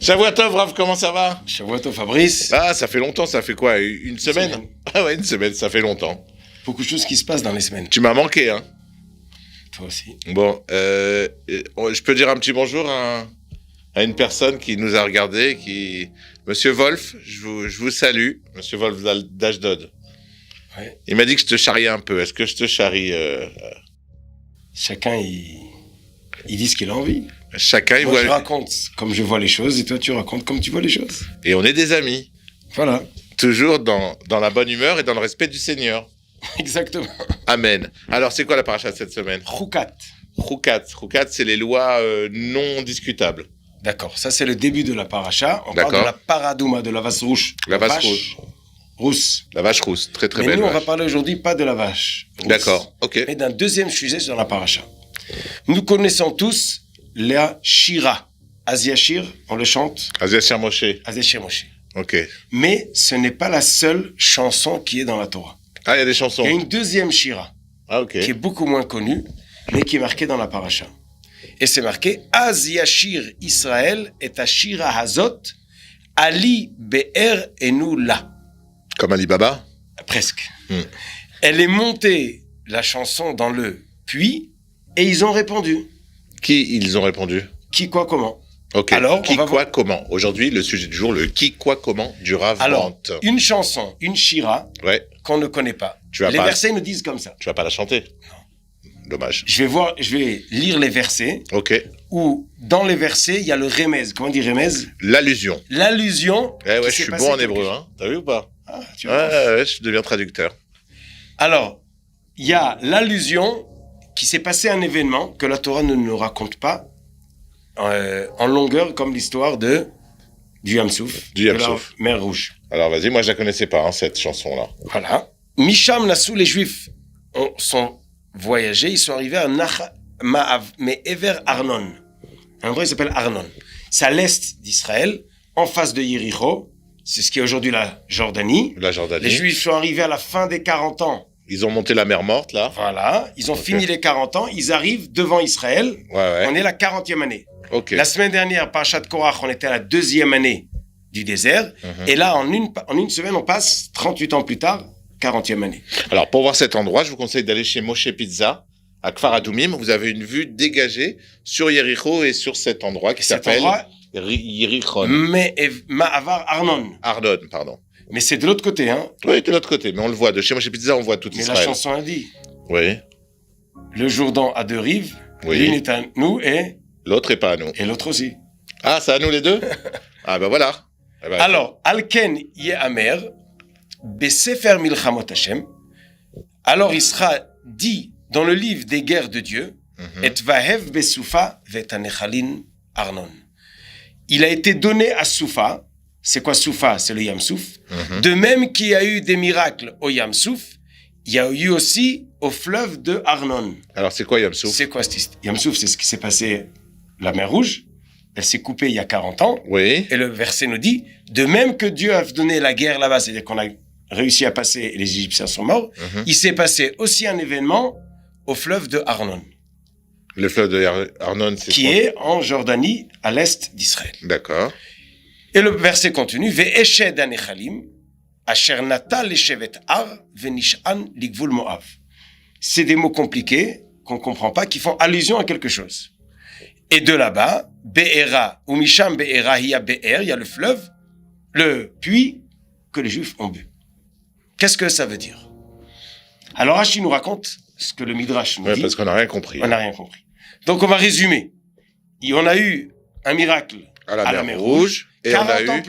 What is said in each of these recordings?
Shavuot Tov, Rav, comment ça va? Shavuot Tov, Fabrice. Ah, ça fait longtemps, ça fait quoi? Une semaine? Ah ouais, une semaine, ça fait longtemps. Beaucoup de choses qui se passent dans les semaines. Tu m'as manqué, hein? Toi aussi. Bon, je peux dire un petit bonjour à une personne qui nous a regardé, Monsieur Wolf, je vous salue, Monsieur Wolf d'Ashdod. Ouais. Il m'a dit que je te charriais un peu. Est-ce que je te charrie Chacun, il dit ce qu'il a envie. Chacun, il Moi, voit... je raconte comme je vois les choses et toi, tu racontes comme tu vois les choses. Et on est des amis. Voilà. Toujours dans la bonne humeur et dans le respect du Seigneur. Exactement. Amen. Alors, c'est quoi la paracha de cette semaine? Choukat. Choukat, c'est les lois non discutables. D'accord. Ça, c'est le début de la paracha. On D'accord. parle de la paradouma, de la vache rouge. La vache rousse. La vache rousse, très très Mais belle nous, on vache. va parler aujourd'hui pas de la vache rousse, D'accord, ok. mais d'un deuxième sujet sur la paracha. Nous connaissons tous la Shira. Aziashir, on le chante. Aziashir Moshe. Aziashir Moshe. Ok. Mais ce n'est pas la seule chanson qui est dans la Torah. Ah, il y a des chansons. Il y a une deuxième Shira, Ah, ok. qui est beaucoup moins connue, mais qui est marquée dans la paracha. Et c'est marqué Az Yashir Israël et Ashira Hazot Ali Be'er Enu La. Comme Ali Baba. Presque. Elle est montée, la chanson, dans le puits, et ils ont répondu. Qui ils ont répondu? Qui, quoi, comment. Ok. Alors, qui, quoi, comment. Aujourd'hui, le sujet du jour, le qui, quoi, comment du Rav Alors, Brandt. une chanson, une shira, Ouais. qu'on ne connaît pas. Tu vas Les pas- versets nous disent comme ça. Tu vas pas la chanter? Non. Dommage. Je vais lire les versets, Ok. où dans les versets, il y a le remez. Comment on dit remez? L'allusion. L'allusion. Eh ouais, qui je s'est suis passée bon en quelque hébreu, chose. hein. T'as vu ou pas? Ah, tu vois. Ouais, je deviens traducteur. Alors, il y a l'allusion qui s'est passé un événement que la Torah ne nous raconte pas en longueur, comme l'histoire du Yam Souf, Du Yam de la Souf. mer Rouge. Alors vas-y, moi je la connaissais pas, hein, cette chanson-là. Voilà. Misham Nassou, les Juifs sont voyagés, ils sont arrivés à mais Ever Arnon. Un endroit qui s'appelle Arnon. C'est à l'est d'Israël, en face de Yericho. C'est ce qui est aujourd'hui la Jordanie. La Jordanie. Les Juifs sont arrivés à la fin des 40 ans. Ils ont monté la mer morte, là. Voilà. Ils ont fini les 40 ans. Ils arrivent devant Israël. Ouais. On est la 40e année. Ok. La semaine dernière, Parashat Korach, on était à la 2e année du désert. Et là, en une semaine, on passe 38 ans plus tard, 40e année. Alors, pour voir cet endroit, je vous conseille d'aller chez Moshe Pizza, à Kfar Adumim. Vous avez une vue dégagée sur Yericho et sur cet endroit qui Cet s'appelle endroit, Yerichon. Ma'avar Arnon. Ardon, pardon. Mais c'est de l'autre côté, hein. Oui, de l'autre côté. Mais on le voit. De chez Moshe Pizza, on voit tout Mais la Israël. chanson a dit, Oui. le Jourdain a deux rives, Oui. l'une est à nous et L'autre est pas à nous. l'autre aussi. Ah, c'est à nous les deux? Ah, ben voilà. Eh ben, Alors, Alken Yehamer, Besefer Milchamot Hashem. Alors il sera dit dans le livre des guerres de Dieu, Et Vahev Besoufa Vetanechalin Arnon. Il a été donné à Soufa. C'est quoi Soufa? C'est le Yam Souf. De même qu'il y a eu des miracles au Yam Souf, il y a eu aussi au fleuve de Arnon. Alors, c'est quoi Yam Souf? C'est quoi Yam Souf? C'est ce qui s'est passé, la mer Rouge. Elle s'est coupée il y a 40 ans. Oui. Et le verset nous dit, de même que Dieu a donné la guerre là-bas, c'est-à-dire qu'on a réussi à passer et les Égyptiens sont morts, il s'est passé aussi un événement au fleuve de Arnon. Le fleuve de Arnon, c'est qui quoi? est en Jordanie, à l'est d'Israël. D'accord. Et le verset continue, Ve'eshed anechalim, asher nata leshevet ar, ve'nish'an ligvul Moav. C'est des mots compliqués qu'on comprend pas, qui font allusion à quelque chose. Et de là-bas, Be'era, ou Misham Be'era, il y a Be'er, il y a le fleuve, le puits que les Juifs ont bu. Qu'est-ce que ça veut dire? Alors Rashi nous raconte ce que le Midrash nous Ouais, dit. parce qu'on n'a rien compris. On n'a rien compris. Donc on va résumer. On a eu un miracle À la mer Rouge. Et 40 ans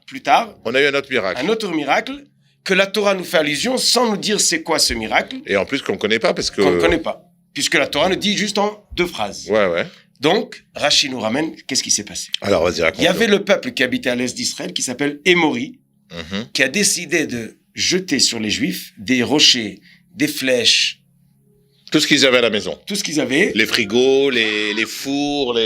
plus tard, on a eu un autre miracle. un autre miracle que la Torah nous fait allusion sans nous dire c'est quoi ce miracle, Et en plus qu'on ne connaît pas parce que... qu'on ne connaît pas. Puisque la Torah nous dit juste en 2 phrases. Ouais. Donc, Rashi nous ramène, qu'est-ce qui s'est passé? Alors, vas-y, raconte. Il y avait le peuple qui habitait à l'est d'Israël qui s'appelle Émori, Mhm. qui a décidé de jeter sur les Juifs des rochers, des flèches, Tout ce qu'ils avaient à la maison. tout ce qu'ils avaient. Les frigos, les fours,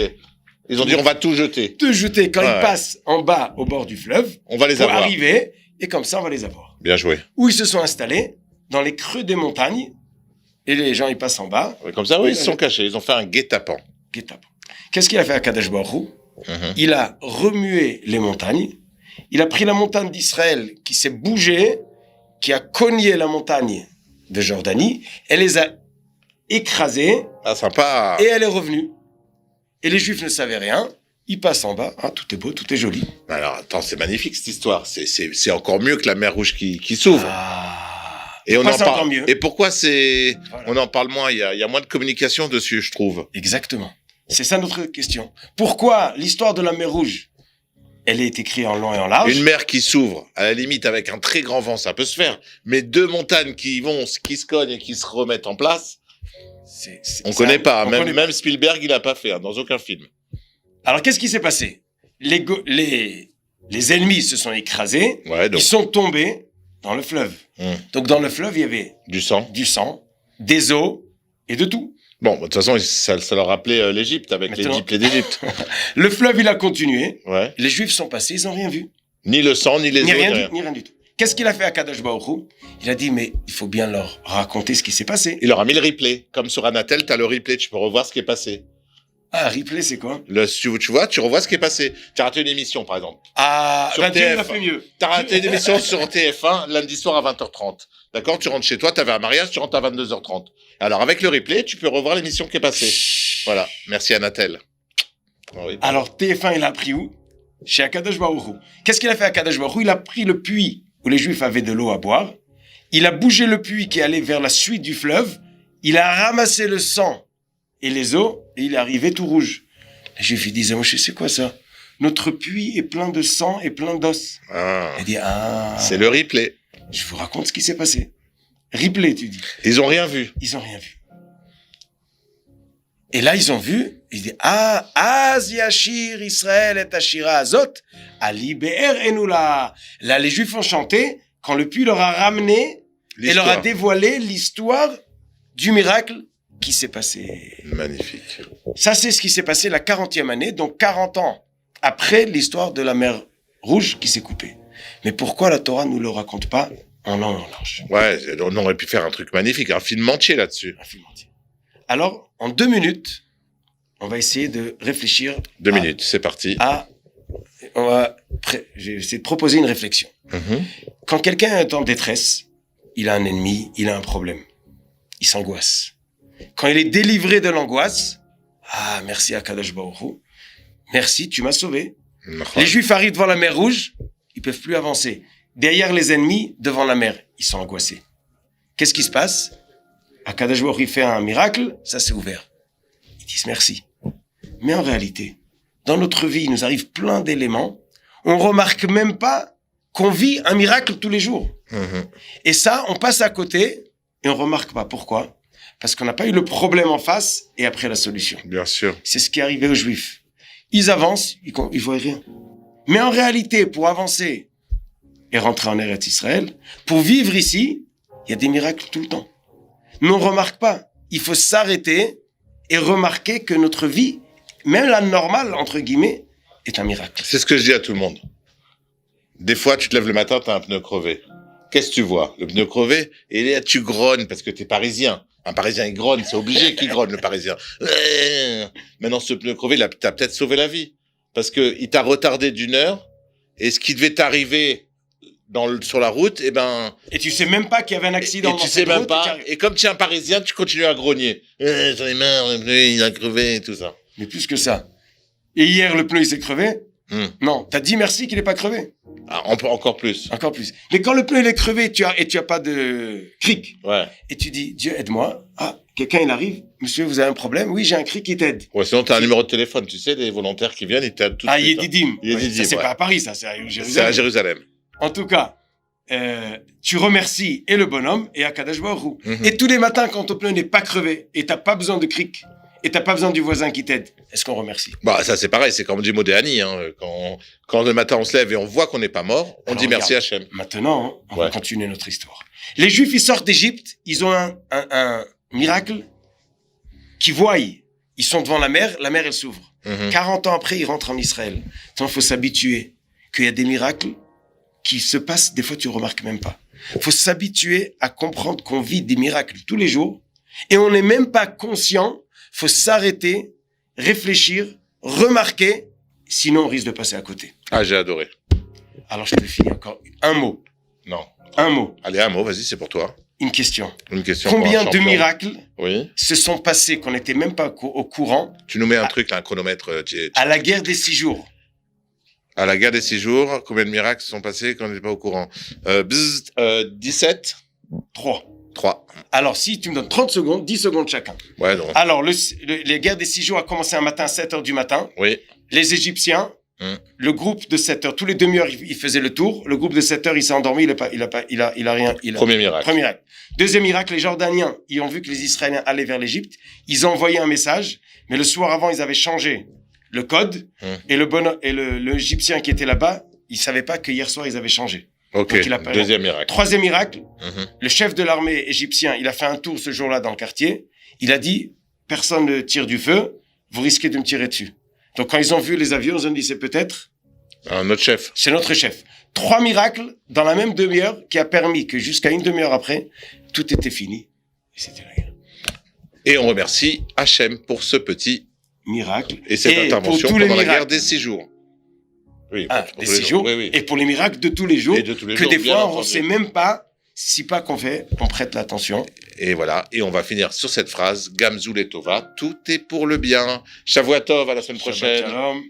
Ils ont dit, on va tout jeter. Tout jeter quand Ouais. ils passent en bas au bord du fleuve. On va les Pour avoir. arriver, et comme ça, on va les avoir. Bien joué. Où ils se sont installés, dans les creux des montagnes, et les gens, ils passent en bas. Ouais, comme ça, oui, ils se sont cachés. Ils ont fait un guet-apens. Guet-apens. Qu'est-ce qu'il a fait à Kadesh Baruch Hu? Mhm. Il a remué les montagnes. Il a pris la montagne d'Israël qui s'est bougée, qui a cogné la montagne de Jordanie. Elle les a écrasées Ah, sympa. et elle est revenue. Et les Juifs ne savaient rien. Ils passent en bas. Ah, tout est beau, tout est joli. Alors, attends, c'est magnifique cette histoire. C'est encore mieux que la mer Rouge qui s'ouvre. Et on Pourquoi en c'est encore parle. mieux? Et pourquoi c'est. Voilà. On en parle moins. Il y a moins de communication dessus, je trouve. Exactement. C'est ça notre question. Pourquoi l'histoire de la mer Rouge, elle est écrite en long et en large? Une mer qui s'ouvre, à la limite, avec un très grand vent, ça peut se faire. Mais deux montagnes qui se cognent et qui se remettent en place, on connaît pas. Même Spielberg, il a pas fait, hein, dans aucun film. Alors, qu'est-ce qui s'est passé? Les ennemis se sont écrasés. Ouais, donc. Ils sont tombés dans le fleuve. Donc, dans le fleuve, il y avait Du sang. du sang, des eaux et de tout. Bon, de toute façon, ça leur rappelait l'Égypte, avec les Maintenant. 10 plaies d'Égypte. Le fleuve, il a continué. Ouais. Les Juifs sont passés, ils n'ont rien vu. Ni le sang, ni les Ni eaux, rien, ni rien du tout. Qu'est-ce qu'il a fait à Kadosh Baruch Hu? Il a dit, mais il faut bien leur raconter ce qui s'est passé. Il leur a mis le replay. Comme sur Anatel, t'as le replay, tu peux revoir ce qui est passé. Ah, replay, c'est quoi? Tu vois, tu revois ce qui est passé. Tu as raté une émission, par exemple. Ah, Sur bah, Dieu, il a TF1. fait mieux. Tu as raté une émission sur TF1 lundi soir à 20h30. D'accord? Tu rentres chez toi, tu avais un mariage, tu rentres à 22h30. Alors, avec le replay, tu peux revoir l'émission qui est passée. Voilà. Merci, Anatel. Oh, oui. Alors, TF1, il a pris où? Chez Akadosh Baruch Hu. Qu'est-ce qu'il a fait à Akadosh Baruch Hu? Il a pris le puits où les Juifs avaient de l'eau à boire. Il a bougé le puits qui allait vers la suite du fleuve. Il a ramassé le sang et les eaux et il est arrivé tout rouge. Les Juifs, ils disaient, Moshe, c'est quoi ça? Notre puits est plein de sang et plein d'os. Ah. Il dit, C'est le replay. je vous raconte ce qui s'est passé. Replay, tu dis. Ils ont rien vu. Ils ont rien vu. Et là, ils ont vu, ils disent, Az Yashir Israël et Ashira Azot, Ali Be'er Enula. Là, les Juifs ont chanté quand le puits leur a ramené et leur a dévoilé l'histoire du miracle qui s'est passé. Magnifique. Ça, c'est ce qui s'est passé la 40e année, donc 40 ans après l'histoire de la mer Rouge qui s'est coupée. Mais pourquoi la Torah nous le raconte pas en long et en large? Ouais, on aurait pu faire un truc magnifique, un film entier là-dessus. Un film entier. Alors, en 2 minutes, on va essayer de réfléchir. 2 minutes, c'est parti. Je vais essayer de proposer une réflexion. Mhm. Quand quelqu'un est en détresse, il a un ennemi, il a un problème. Il s'angoisse. Quand il est délivré de l'angoisse, merci à Kadosh Baruch Hu. Merci, tu m'as sauvé. Les Juifs arrivent devant la mer Rouge, ils peuvent plus avancer. Derrière les ennemis, devant la mer, ils sont angoissés. Qu'est-ce qui se passe? Akadosh Baruch Hu fait un miracle, ça s'est ouvert. Ils disent merci. Mais en réalité, dans notre vie, il nous arrive plein d'éléments. On remarque même pas qu'on vit un miracle tous les jours. Mhm. Et ça, on passe à côté et on remarque pas. Pourquoi? Parce qu'on n'a pas eu le problème en face et après la solution. Bien sûr. C'est ce qui est arrivé aux Juifs. Ils avancent, ils voient rien. Mais en réalité, pour avancer et rentrer en Eretz Israël, pour vivre ici, il y a des miracles tout le temps. Mais on ne remarque pas. Il faut s'arrêter et remarquer que notre vie, même la normale, entre guillemets, est un miracle. C'est ce que je dis à tout le monde. Des fois, tu te lèves le matin, tu as un pneu crevé. Qu'est-ce que tu vois? Le pneu crevé, et là, tu grognes parce que tu es parisien. Un Parisien, il grogne, c'est obligé qu'il grogne, le Parisien. Maintenant, ce pneu crevé, t'as peut-être sauvé la vie. Parce que il t'a retardé d'1 heure, et ce qui devait t'arriver sur la route, Et tu sais même pas qu'il y avait un accident. et tu sais même pas. Et comme tu es un Parisien, tu continues à grogner. J'en ai marre, le pneu, il a crevé et tout ça. Mais plus que ça. Et hier, le pneu, il s'est crevé. Non, t'as dit merci qu'il n'est pas crevé. Encore plus. Encore plus. Mais quand le pneu, il est crevé, tu as pas de cric. Ouais. Et tu dis, Dieu, aide-moi. Quelqu'un, il arrive. Monsieur, vous avez un problème? Oui, j'ai un cric qui t'aide. Ouais, sinon, t'as un numéro de téléphone. Tu sais, des volontaires qui viennent, ils t'aident tout de suite. Yedidim. Yedidim, Ça, c'est ouais. pas à Paris, ça, c'est à Jérusalem. C'est à Jérusalem. En tout cas, tu remercies et le bonhomme et Akadosh Baruch Hu. Mhm. Et tous les matins, quand ton pneu n'est pas crevé et t'as pas besoin de cric et t'as pas besoin du voisin qui t'aide, est-ce qu'on remercie? Bah, ça, c'est pareil. C'est comme dit Modéani, hein. Quand le matin, on se lève et on voit qu'on n'est pas mort, on Alors, dit merci regarde. Hachem. Maintenant, on va Ouais. continuer notre histoire. Les Juifs, ils sortent d'Égypte, ils ont un miracle qui voient Ils sont devant la mer elle s'ouvre. 40 ans après, ils rentrent en Israël. Donc, il faut s'habituer qu'il y a des miracles qui se passent, des fois tu remarques même pas. Il faut s'habituer à comprendre qu'on vit des miracles tous les jours et on n'est même pas conscient. Il faut s'arrêter, réfléchir, remarquer, sinon on risque de passer à côté. Ah, j'ai adoré. Alors je te finis encore un mot. Non. Un mot. Allez, un mot, vas-y, c'est pour toi. Une question. Une question. Combien pour un de champion. miracles Oui. se sont passés qu'on n'était même pas au courant Tu nous mets un truc, là, un chronomètre. à la guerre des 6 jours? À la guerre des 6 jours, combien de miracles se sont passés quand on n'était pas au courant 17 3. 3. Alors, si tu me donnes 30 secondes, 10 secondes chacun. Ouais, non. Alors, les guerres des 6 jours a commencé un matin à 7 heures du matin. Oui. Les Égyptiens, le groupe de 7 heures, tous les demi-heures, ils faisaient le tour. Le groupe de 7 heures, il s'est endormi, il a rien. Premier miracle. Premier miracle. Deuxième miracle, les Jordaniens, ils ont vu que les Israéliens allaient vers l'Égypte. Ils ont envoyé un message, mais le soir avant, ils avaient changé le code. Et l'Égyptien qui était là-bas, il savait pas que hier soir, ils avaient changé. Ok, deuxième miracle. Troisième miracle, le chef de l'armée égyptien, il a fait un tour ce jour-là dans le quartier. Il a dit, personne ne tire du feu, vous risquez de me tirer dessus. Donc quand ils ont vu les avions, ils ont dit, c'est peut-être Un autre chef. c'est notre chef. 3 miracles dans la même demi-heure qui a permis que jusqu'à une demi-heure après, tout était fini. Et c'était la guerre. Et on remercie Hachem pour ce petit Miracle. et cette intervention pour tous les pendant la guerre miracles. des 6 jours. Oui, Ah, pour des tous les 6 jours. Oui, oui. Et pour les miracles de tous les jours. Et de tous les que jours, des bien fois, on ne entendu. sait même pas, si pas qu'on fait, on prête l'attention. Et voilà, et on va finir sur cette phrase, Gamzou et Tova, tout est pour le bien. Shavuot Tov, à la semaine prochaine. Shabbat shalom.